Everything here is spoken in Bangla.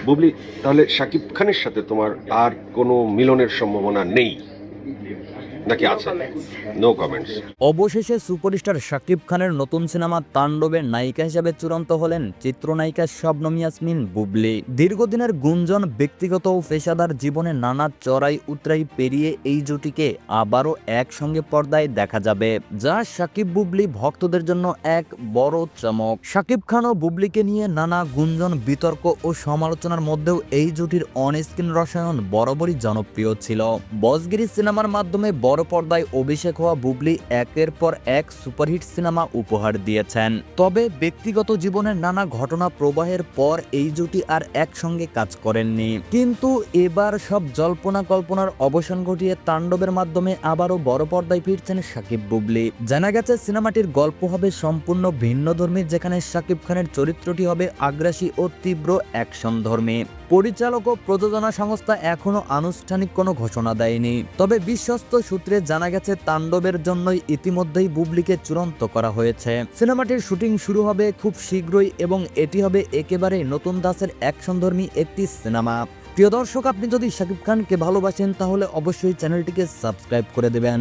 বুবলি, তাহলে শাকিব খানের সাথে তোমার আর কোনো মিলনের সম্ভাবনা নেই নাকি আছে? No comments. অবশেষে সুপারস্টার শাকিব খানের নতুন সিনেমা তাণ্ডবের নায়িকা হিসেবে চূড়ান্ত হলেন চিত্রনায়িকা শবনম ইয়াসমিন বুবলি। দীর্ঘদিনের গুঞ্জন, ব্যক্তিগত ও পেশাদার জীবনে নানা চড়াই উতরাই পেরিয়ে এই জুটিকে আবারও একসঙ্গে পর্দায় দেখা যাবে, যা শাকিব বুবলি ভক্তদের জন্য এক বড় চমক। শাকিব খান ও বুবলিকে নিয়ে নানা গুঞ্জন, বিতর্ক ও সমালোচনার মধ্যেও এই জুটির অনস্ক্রিন রসায়ন বরাবরই জনপ্রিয় ছিল। বসগিরি সিনেমার মাধ্যমে বড় পর্দায় অভিষেক হওয়া বুবলি একের পর এক সুপারহিট সিনেমা উপহার দিয়েছেন। তবে ব্যক্তিগত জীবনের নানা ঘটনা প্রবাহের পর এই জুটি আর একসঙ্গে কাজ করেননি। কিন্তু এবার সব জল্পনা কল্পনার অবসান ঘটিয়ে তাণ্ডবের মাধ্যমে আবারও বড় পর্দায় ফিরছেন শাকিব বুবলি। জানা গেছে সিনেমাটির গল্প হবে সম্পূর্ণ ভিন্নধর্মী, যেখানে শাকিব খানের চরিত্রটি হবে আগ্রাসী ও তীব্র অ্যাকশনধর্মী। পরিচালক ও প্রযোজনা সংস্থা এখনো আনুষ্ঠানিক কোনো ঘোষণা দেয়নি, তবে বিশ্বস্ত সূত্রে জানা গেছে তাণ্ডবের জন্যই ইতিমধ্যেই বুবলিকে চূড়ান্ত করা হয়েছে। সিনেমাটির শুটিং শুরু হবে খুব শীঘ্রই এবং এটি হবে একেবারে নতুন ধাঁচের অ্যাকশনধর্মী একটি সিনেমা। প্রিয় দর্শক, আপনি যদি শাকিব খানকে ভালোবাসেন তাহলে অবশ্যই চ্যানেলটিকে সাবস্ক্রাইব করে দেবেন।